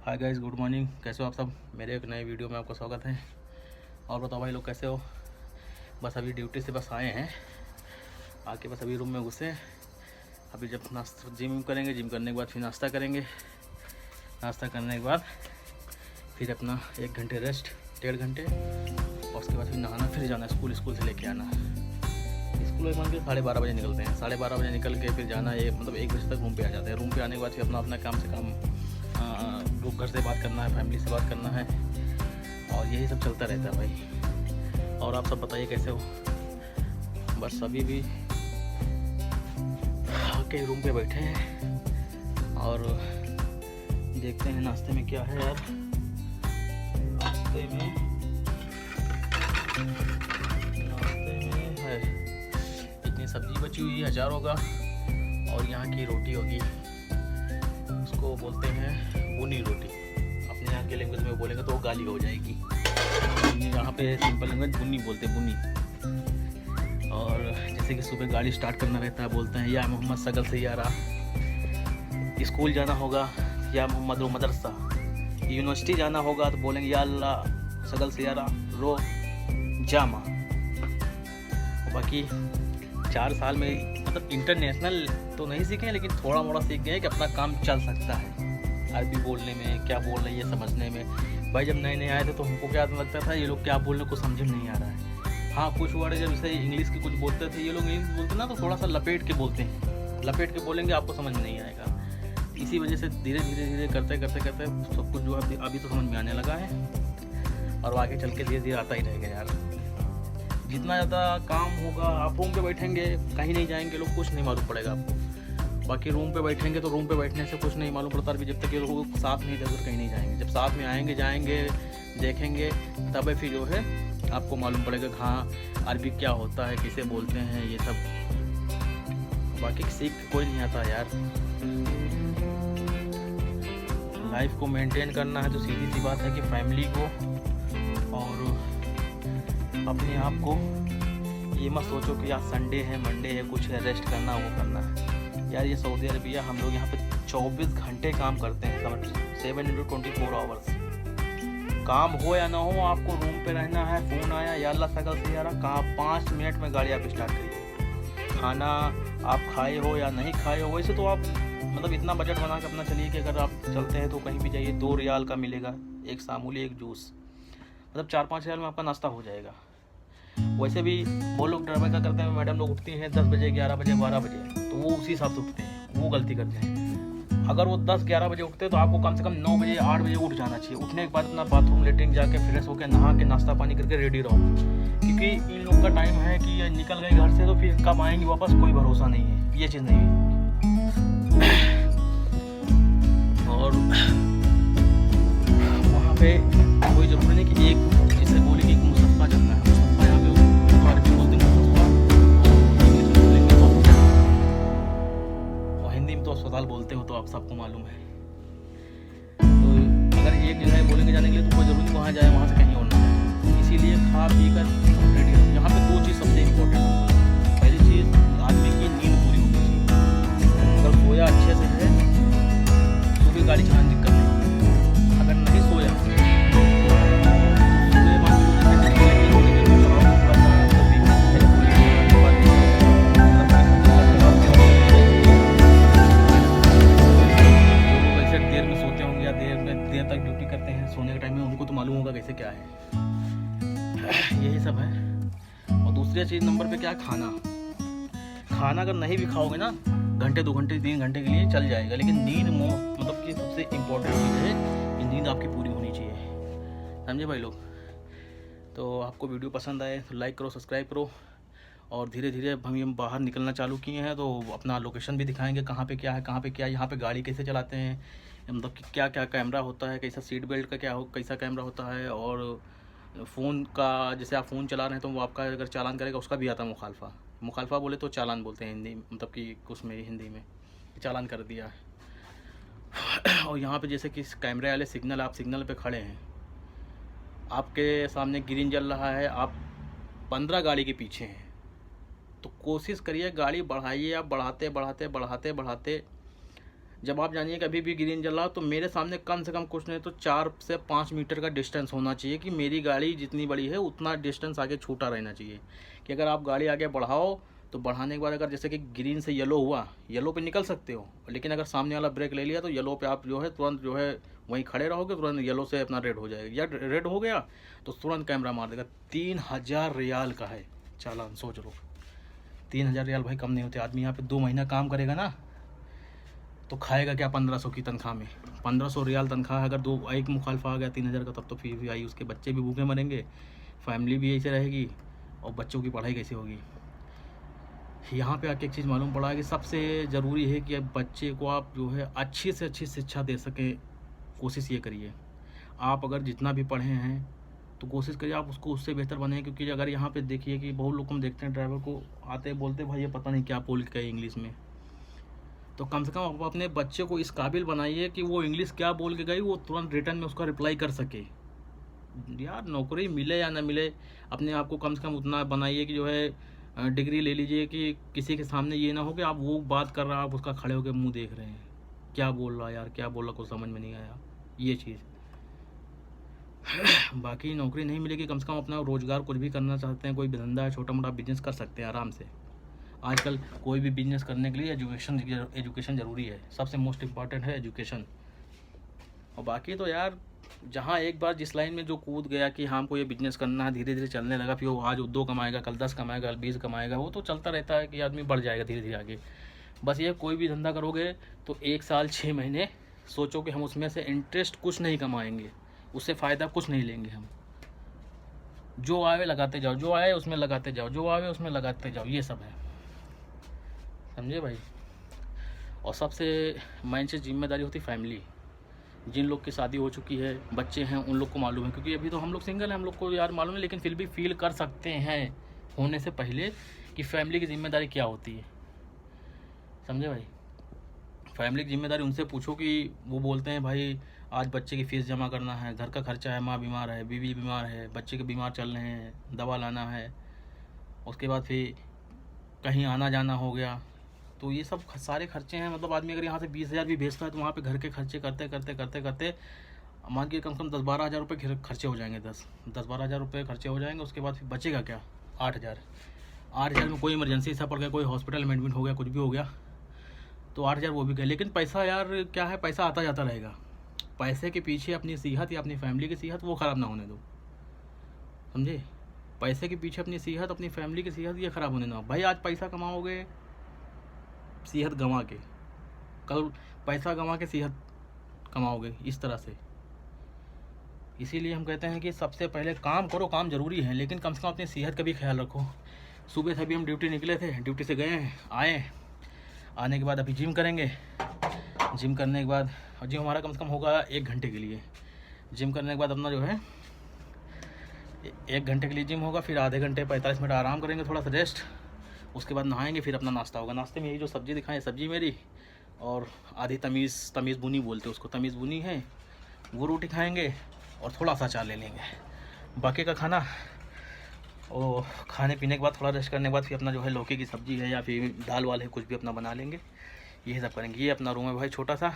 Hi guys, good morning. कैसे हो आप सब? मेरे एक नए वीडियो में आपका स्वागत है। और बताओ भाई लोग, कैसे हो? बस अभी ड्यूटी से बस आए हैं, आके बस अभी रूम में घुसे। अभी जब नाश्ता जिम करेंगे, जिम करने के बाद फिर नाश्ता करेंगे। नाश्ता करने के बाद फिर अपना 1 घंटे रेस्ट, 1.5 घंटे, और उसके बाद फिर नहाना, फिर जाना स्कूल से लेके आना। स्कूल में मान के 12:30 बजे निकलते हैं। 12:30 बजे निकल के फिर जाना 1 बजे तक रूम पे आ जाते हैं। रूम पे आने के बाद फिर अपना काम से काम, लोग घर से बात करना है, फैमिली से बात करना है, और यही सब चलता रहता है भाई। और आप सब बताइए कैसे हो? बस अभी भी आके रूम पे बैठे हैं और देखते हैं नाश्ते में क्या है यार। नाश्ते में है इतनी सब्जी बची हुई है, अचार होगा और यहाँ की रोटी होगी। उसको बोलते हैं बुनी रोटी। अपने यहाँ के लैंग्वेज में बोलेंगे तो वो गाली हो जाएगी। यहाँ पे सिंपल लैंग्वेज बुनी बोलते हैं, बुनी। और जैसे कि सुबह गाड़ी स्टार्ट करना रहता है, बोलते हैं या मोहम्मद सगल सैयारा। स्कूल जाना होगा या मोहम्मद रो मदरसा। यूनिवर्सिटी जाना होगा तो बोलेंगे या अल्लाह सगल सैयारा रो जामा। बाकी 4 साल में मतलब इंटरनेशनल तो नहीं सीखे, लेकिन थोड़ा मोड़ा सीख गए कि अपना काम चल सकता है। अरबी बोलने में, क्या बोल रही है समझने में। भाई जब नए नए आए थे तो हमको क्या लगता था, ये लोग क्या बोल रहे, कुछ समझ नहीं आ रहा है। हाँ, कुछ वर्ड जब जैसे इंग्लिश के कुछ बोलते थे, ये लोग इंग्लिश बोलते ना तो थोड़ा सा लपेट के बोलते हैं। लपेट के बोलेंगे आपको समझ में नहीं आएगा। इसी वजह से धीरे धीरे करते सब कुछ जो है अभी तो समझ में आने लगा है, और आगे चल के धीरे धीरे आता ही रहेगा यार। जितना ज़्यादा काम होगा, आप रूम पे बैठेंगे, कहीं नहीं जाएंगे लोग, कुछ नहीं मालूम पड़ेगा आपको। बाकी रूम पे बैठेंगे तो रूम पे बैठने से कुछ नहीं मालूम पड़ता। अभी जब तक ये लोग साथ नहीं देते कहीं नहीं जाएंगे। जब साथ में आएंगे, जाएंगे, देखेंगे, तब फिर जो है आपको मालूम पड़ेगा हाँ अरबी क्या होता है, किसे बोलते हैं, ये सब। बाकी सीख कोई नहीं आता यार। लाइफ को मेंटेन करना है तो सीधी सी बात है कि फैमिली को और अपने आप को ये मत सोचो कि आज संडे है, मंडे है, कुछ है, रेस्ट करना, वो करना है यार। ये सऊदी अरबिया, हम लोग यहाँ पे 24 घंटे काम करते हैं, 7x24 आवर्स। काम हो या ना हो, आपको रूम पे रहना है। फ़ोन आया या अल्लाह सगल से यार, कहाँ 5 मिनट में गाड़ी आप स्टार्ट करिए। खाना आप खाए हो या नहीं खाए हो, वैसे तो आप मतलब इतना बजट बना के अपना चलिए कि अगर आप चलते हैं तो कहीं भी जाइए 2 रियाल का मिलेगा, एक सामूली, एक जूस, मतलब 4-5 रियाल में आपका नाश्ता हो जाएगा। वैसे भी वो लोग ड्राइवर क्या करते हैं, मैडम लोग उठती हैं 10 बजे, 11 बजे, 12 बजे, तो वो उसी हिसाब से उठते हैं। वो गलती करते हैं। अगर वो 10-11 बजे उठते हैं तो आपको कम से कम 9 बजे, 8 बजे उठ जाना चाहिए। उठने के बाद अपना बाथरूम, लेटरिन जाके फ्रेश होकर नहा के नाश्ता पानी करके रेडी रहो, क्योंकि इन लोग का टाइम है कि ये निकल गए घर से तो फिर कब आएंगे वापस, कोई भरोसा नहीं है। ये चीज़ नहीं है। और वहाँ पे कोई जरूरी नहीं कि एक जिसे बोले कि मुस्तफ़ा चलना है। मुस्तफ़ा यहाँ पे तो अरबी बोलते हैं मुस्तफ़ा, इंग्लिश में बोलेंगे तो और हिंदी में तो अस्पताल बोलते हो, तो आप सबको मालूम है। तो अगर एक जगह बोलेंगे जाने के लिए तो कोई जरूरी नहीं वहाँ जाए, वहाँ से कहीं और ना जाए। इसीलिए खा पी कर रेडी रहो। यहाँ पे 2 चीज़ सबसे इम्पोर्टेंट है। पहली चीज़, आदमी की नींद पूरी होनी चाहिए। अगर सोया अच्छे से है तो भी गाड़ी चलाने दिक्कत नहीं। अगर नहीं सोया देर तक ड्यूटी करते हैं, सोने के टाइम में उनको तो मालूम होगा कैसे क्या है। यही सब है। और दूसरी चीज़ नंबर पे क्या है, खाना अगर नहीं भी खाओगे ना, घंटे 2 घंटे 3 घंटे के लिए चल जाएगा, लेकिन नींद मतलब कि सबसे इम्पोर्टेंट चीज़ है कि नींद आपकी पूरी होनी चाहिए। समझे भाई लोग? तो आपको वीडियो पसंद आए तो लाइक करो, सब्सक्राइब करो। और धीरे धीरे हम बाहर निकलना चालू किए हैं, तो अपना लोकेशन भी दिखाएंगे, कहाँ पे क्या है, कहाँ पे क्या है, यहाँ पे गाड़ी कैसे चलाते हैं, मतलब कि क्या क्या कैमरा होता है, कैसा सीट बेल्ट का कैसा कैमरा होता है। और फ़ोन का, जैसे आप फ़ोन चला रहे हैं तो वो आपका अगर चालान करेगा, उसका भी आता है मुखालफा बोले तो चालान बोलते हैं हिंदी, मतलब कि उसमें हिंदी में चालान कर दिया है। और यहाँ पे जैसे कि कैमरे वाले सिग्नल, आप सिग्नल पे खड़े हैं, आपके सामने ग्रीन जल रहा है, आप 15 गाड़ी के पीछे हैं, तो कोशिश करिए गाड़ी बढ़ाइए। आप बढ़ाते जब आप जानिए कि अभी भी ग्रीन जल रहा तो मेरे सामने कम से कम कुछ नहीं तो 4 से 5 मीटर का डिस्टेंस होना चाहिए कि मेरी गाड़ी जितनी बड़ी है उतना डिस्टेंस आगे छूटा रहना चाहिए। कि अगर आप गाड़ी आगे बढ़ाओ तो बढ़ाने के बाद अगर जैसे कि ग्रीन से येलो हुआ, येलो पे निकल सकते हो, लेकिन अगर सामने वाला ब्रेक ले लिया तो येलो पे आप जो है तुरंत जो है वहीं खड़े रहोगे, तुरंत येलो से अपना रेड हो जाएगा, या रेड हो गया तो तुरंत कैमरा मार देगा। 3000 रियाल का है चालान, सोच लो। 3000 रियाल भाई कम नहीं होते। आदमी यहाँ पे 2 महीना काम करेगा ना तो खाएगा क्या 1500 की तनख्वाह में। 1500 रियाल तनख्वाह अगर एक मुखालफा आ गया 3000 का, तब तो फीस भी आई, उसके बच्चे भी भूखे मरेंगे, फैमिली भी ऐसे रहेगी, और बच्चों की पढ़ाई कैसे होगी। यहाँ पे आके एक चीज़ मालूम पड़ा है कि सबसे ज़रूरी है कि बच्चे को आप जो है अच्छी से अच्छी शिक्षा दे सकें। कोशिश ये करिए, आप अगर जितना भी पढ़े हैं तो कोशिश करिए आप उसको उससे बेहतर बने। क्योंकि अगर यहाँ पे देखिए कि बहुत लोग हम देखते हैं ड्राइवर को आते बोलते भाई ये पता नहीं क्या बोल के गए इंग्लिश में, तो कम से कम आप अपने बच्चे को इस काबिल बनाइए कि वो इंग्लिश क्या बोल के गई वो तुरंत रिटर्न में उसका रिप्लाई कर सके। यार नौकरी मिले या ना मिले, अपने आप को कम से कम उतना बनाइए कि जो है डिग्री ले लीजिए कि किसी के सामने ये ना हो कि आप वो बात कर रहा आप उसका खड़े होकर मुंह देख रहे हैं, क्या बोल रहा यार, क्या बोल रहा, कुछ समझ में नहीं आया, ये चीज़। बाकी नौकरी नहीं मिलेगी, कम से कम अपना रोज़गार कुछ भी करना चाहते हैं, कोई धंधा है, छोटा मोटा बिजनेस कर सकते हैं आराम से। आजकल कोई भी बिजनेस करने के लिए एजुकेशन ज़रूरी है, सबसे मोस्ट इम्पॉर्टेंट है एजुकेशन। और बाकी तो यार जहाँ एक बार जिस लाइन में जो कूद गया कि हाँ हमको ये बिजनेस करना है, धीरे धीरे चलने लगा, फिर वो आज 2 कमाएगा, कल 10 कमाएगा, कल 20 कमाएगा, वो तो चलता रहता है कि आदमी बढ़ जाएगा धीरे धीरे आगे। बस ये कोई भी धंधा करोगे तो 1 साल 6 महीने सोचो कि हम उसमें से इंटरेस्ट कुछ नहीं कमाएंगे, उससे फ़ायदा कुछ नहीं लेंगे हम। जो आए लगाते जाओ, जो आए उसमें लगाते जाओ, जो आए उसमें लगाते जाओ, ये सब है, समझे भाई। और सबसे मेन चीज़ जिम्मेदारी होती है फैमिली। जिन लोग की शादी हो चुकी है, बच्चे हैं, उन लोग को मालूम है, क्योंकि अभी तो हम लोग सिंगल हैं, हम लोग को यार मालूम है, लेकिन फिर भी फील कर सकते हैं होने से पहले कि फैमिली की जिम्मेदारी क्या होती है, समझे भाई। फैमिली की जिम्मेदारी उनसे पूछो कि वो बोलते हैं भाई आज बच्चे की फ़ीस जमा करना है, घर का खर्चा है, माँ बीमार है, बीवी बीमार है, बच्चे के बीमार चल रहे हैं, दवा लाना है, उसके बाद फिर कहीं आना जाना हो गया, तो ये सब सारे खर्चे हैं। मतलब आदमी अगर यहाँ से 20,000 भी भेजता है तो वहाँ पे घर के खर्चे करते करते करते करते मान के कम से कम 10-12 हज़ार रुपये खर्चे हो जाएंगे। 10-12 हज़ार रुपये खर्चे हो जाएंगे। उसके बाद फिर बचेगा क्या? 8,000 में कोई इमरजेंसी ऐसा पड़ गया, कोई हॉस्पिटल में एडमिट हो गया, कुछ भी हो गया तो 8,000 वो भी गए। लेकिन पैसा यार क्या है, पैसा आता जाता रहेगा। पैसे के पीछे अपनी सेहत या अपनी फैमिली की सेहत वो ख़राब ना होने दो, समझे। पैसे के पीछे अपनी सेहत, अपनी फैमिली की सेहत ये ख़राब होने दो भाई। आज पैसा कमाओगे सेहत गंवा के, कल पैसा गंवा के सेहत कमाओगे, इस तरह से। इसीलिए हम कहते हैं कि सबसे पहले काम करो, काम ज़रूरी है, लेकिन कम से कम अपनी सेहत का भी ख्याल रखो। सुबह से अभी हम ड्यूटी निकले थे, ड्यूटी से गए हैं, आने के बाद अभी जिम करेंगे। जिम करने के बाद, और जिम हमारा कम से कम होगा 1 घंटे के लिए। जिम करने के बाद अपना जो है 1 घंटे के लिए जिम होगा, फिर आधे घंटे 45 मिनट आराम करेंगे, थोड़ा सा रेस्ट। उसके बाद नहाएंगे, फिर अपना नाश्ता होगा। नाश्ते में यही जो सब्ज़ी दिखाएं, सब्ज़ी मेरी और आधी तमीज़ बुनी बोलते हैं उसको, तमीज़ बुनी है, वो रोटी खाएंगे और थोड़ा सा अचार ले लेंगे। बाकी का खाना और खाने पीने के बाद थोड़ा रेस्ट करने के बाद फिर अपना जो है लौकी की सब्ज़ी है या फिर दाल वाल है, कुछ भी अपना बना लेंगे, यही सब करेंगे। ये अपना रूम है भाई छोटा सा।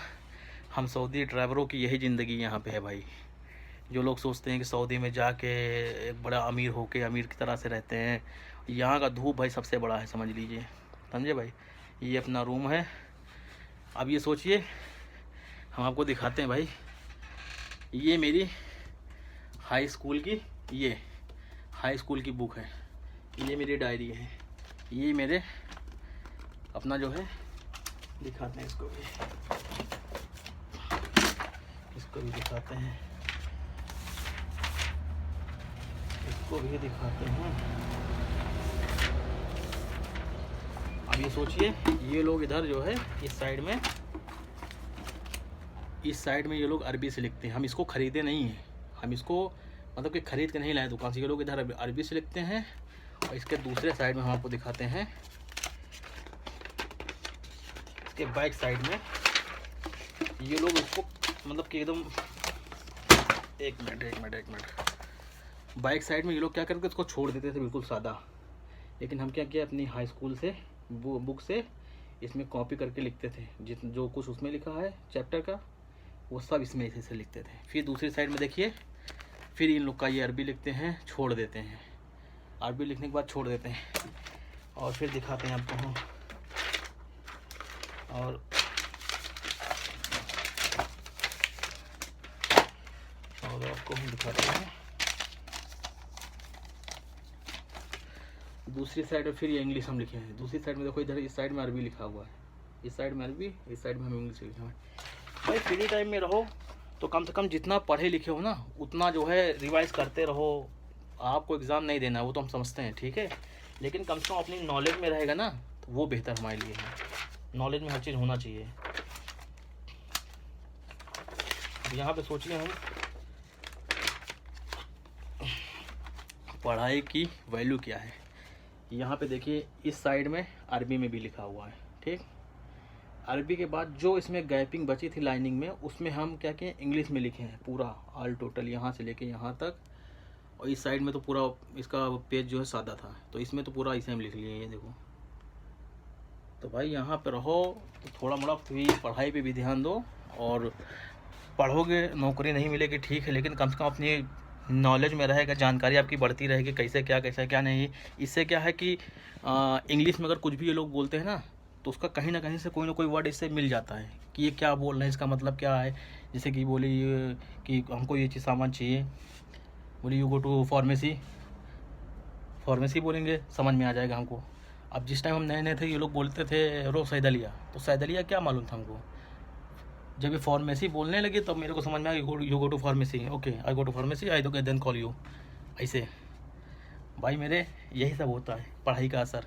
हम सऊदी ड्राइवरों की यही ज़िंदगी यहाँ पे है भाई। जो लोग सोचते हैं कि सऊदी में जाके एक बड़ा अमीर होके अमीर की तरह से रहते हैं, यहाँ का धूप भाई सबसे बड़ा है, समझ लीजिए, समझे भाई। ये अपना रूम है। अब ये सोचिए, हम आपको दिखाते हैं भाई, ये मेरी हाई स्कूल की बुक है, ये मेरी डायरी है, ये मेरे अपना जो है दिखाते हैं, इसको भी दिखाते हैं, इसको भी दिखाते हैं। अब ये सोचिए, ये लोग इधर जो है इस साइड में ये लोग अरबी से लिखते हैं। हम इसको ख़रीदे नहीं हैं, हम इसको मतलब कि ख़रीद के नहीं लाए दुकान से। ये लोग इधर अरबी से लिखते हैं। और इसके दूसरे साइड में हम आपको दिखाते हैं, इसके बैक साइड में ये लोग इसको मतलब कि एकदम एक मिनट बैक साइड में ये लोग क्या करते इसको छोड़ देते थे बिल्कुल सादा। लेकिन हम क्या किया, अपनी हाई स्कूल से बुक से इसमें कॉपी करके लिखते थे, जो कुछ उसमें लिखा है चैप्टर का वो सब इसमें ऐसे से लिखते थे। फिर दूसरी साइड में देखिए, फिर इन लोग का ये अरबी लिखते हैं, छोड़ देते हैं, अरबी लिखने के बाद छोड़ देते हैं। और फिर दिखाते हैं आपको, और आपको हम दिखाते हैं दूसरी साइड में। फिर ये इंग्लिश हम लिखे हैं दूसरी साइड में, देखो इधर इस साइड में अरबी लिखा हुआ है, इस साइड में अरबी, इस साइड में हम इंग्लिश लिखा है। भाई फ्री टाइम में रहो तो कम से कम जितना पढ़े लिखे हो ना उतना जो है रिवाइज करते रहो। आपको एग्ज़ाम नहीं देना वो तो हम समझते हैं, ठीक है, लेकिन कम से कम अपनी नॉलेज में रहेगा ना तो वो बेहतर हमारे लिए है। नॉलेज में हर चीज़ होना चाहिए। यहाँ पे सोचिए हम पढ़ाई की वैल्यू क्या है। यहाँ पे देखिए इस साइड में अरबी में भी लिखा हुआ है, ठीक। अरबी के बाद जो इसमें गैपिंग बची थी लाइनिंग में, उसमें हम क्या किए, इंग्लिश में लिखे हैं पूरा ऑल टोटल यहाँ से लेके यहाँ तक। और इस साइड में तो पूरा इसका पेज जो है सादा था, तो इसमें तो पूरा इसे हम लिख लिए, ये देखो। तो भाई यहाँ पे रहो तो थोड़ा मोड़ा पढ़ाई पे भी ध्यान दो। और पढ़ोगे नौकरी नहीं मिलेगी, ठीक है, लेकिन कम से कम अपनी नॉलेज में रहेगा, जानकारी आपकी बढ़ती रहेगी, कैसे क्या नहीं। इससे क्या है कि इंग्लिश में अगर कुछ भी ये लोग बोलते हैं ना तो उसका कहीं ना कहीं से कोई ना कोई वर्ड इससे मिल जाता है कि ये क्या बोल रहे हैं, इसका मतलब क्या है। जैसे कि बोली कि हमको ये चीज़ सामान चाहिए, बोली यू गो टू फार्मेसी बोलेंगे, समझ में आ जाएगा हमको। अब जिस टाइम हम नए थे ये लोग बोलते थे रो सैदलिया, तो सैदलिया क्या मालूम था हमको। जब ये फार्मेसी बोलने लगे तो मेरे को समझ में आया you go to pharmacy, okay I go to pharmacy, I then call you. ऐसे भाई मेरे यही सब होता है पढ़ाई का असर।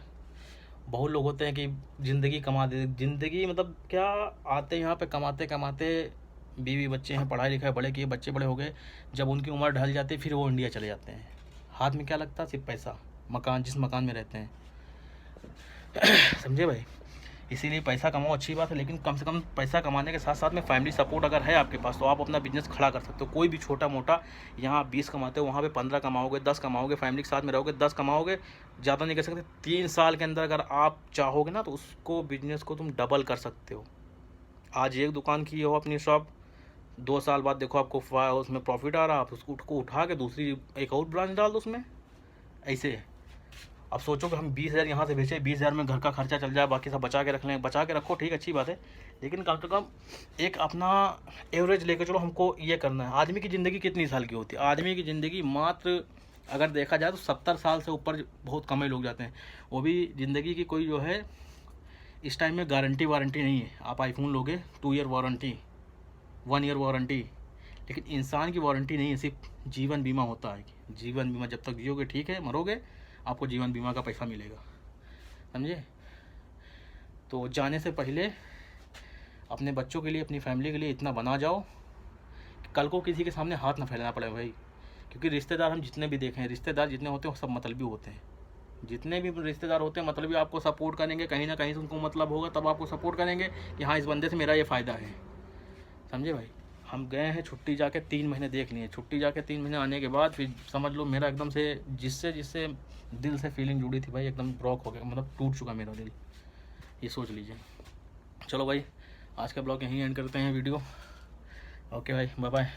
बहुत लोग होते हैं कि ज़िंदगी कमा दे, ज़िंदगी मतलब क्या, आते यहाँ पे कमाते बीवी बच्चे हैं, पढ़ाई लिखाई बड़े किए, बच्चे बड़े हो गए, जब उनकी उम्र ढल जाती है फिर वो इंडिया चले जाते हैं। हाथ में क्या लगता है, सिर्फ पैसा, मकान, जिस मकान में रहते हैं। समझे भाई। इसीलिए पैसा कमाओ अच्छी बात है, लेकिन कम से कम पैसा कमाने के साथ साथ में फैमिली सपोर्ट अगर है आपके पास तो आप अपना बिजनेस खड़ा कर सकते हो। कोई भी छोटा मोटा, यहाँ 20 कमाते हो वहाँ पे 15 कमाओगे, 10 कमाओगे, फैमिली के साथ में रहोगे 10 कमाओगे, ज़्यादा नहीं कर सकते। 3 साल के अंदर अगर आप चाहोगे ना तो उसको बिजनेस को तुम डबल कर सकते हो। आज एक दुकान की हो अपनी शॉप, 2 साल बाद देखो आपको उसमें प्रॉफिट आ रहा, आप उसको उठा के दूसरी एक और ब्रांच डाल दो उसमें। ऐसे अब सोचो कि हम 20,000 यहाँ से बेचें, 20,000 में घर का खर्चा चल जाए, बाकी सब बचा के रख लें, बचा के रखो, ठीक, अच्छी बात है, लेकिन कम से कम एक अपना एवरेज लेकर चलो। हमको ये करना है। आदमी की ज़िंदगी कितनी साल की होती है? आदमी की ज़िंदगी मात्र अगर देखा जाए तो 70 साल से ऊपर बहुत कम ही लोग जाते हैं। वो भी ज़िंदगी की कोई जो है इस टाइम में गारंटी वारंटी नहीं है। आप आईफोन लोगे 2 ईयर वारंटी, 1 ईयर वारंटी, लेकिन इंसान की वारंटी नहीं है, सिर्फ जीवन बीमा होता है। जीवन बीमा जब तक जियोगे ठीक है, मरोगे आपको जीवन बीमा का पैसा मिलेगा, समझे। तो जाने से पहले अपने बच्चों के लिए, अपनी फैमिली के लिए इतना बना जाओ कि कल को किसी के सामने हाथ ना फैलाना पड़े भाई। क्योंकि रिश्तेदार हम जितने भी देखें, रिश्तेदार जितने होते हैं वो सब मतलबी होते हैं। जितने भी रिश्तेदार होते हैं मतलबी आपको सपोर्ट करेंगे, कहीं ना कहीं से उनको मतलब होगा, तब आपको सपोर्ट करेंगे कि हाँ इस बंदे से मेरा ये फ़ायदा है, समझे भाई। हम गए हैं छुट्टी जाके 3 महीने देख लिए, छुट्टी जाके 3 महीने आने के बाद फिर समझ लो मेरा एकदम से जिससे दिल से फीलिंग जुड़ी थी भाई, एकदम ब्रोक हो गया, मतलब टूट चुका मेरा दिल, ये सोच लीजिए। चलो भाई आज का ब्लॉग यहीं एंड करते हैं वीडियो। ओके भाई, बाय बाय।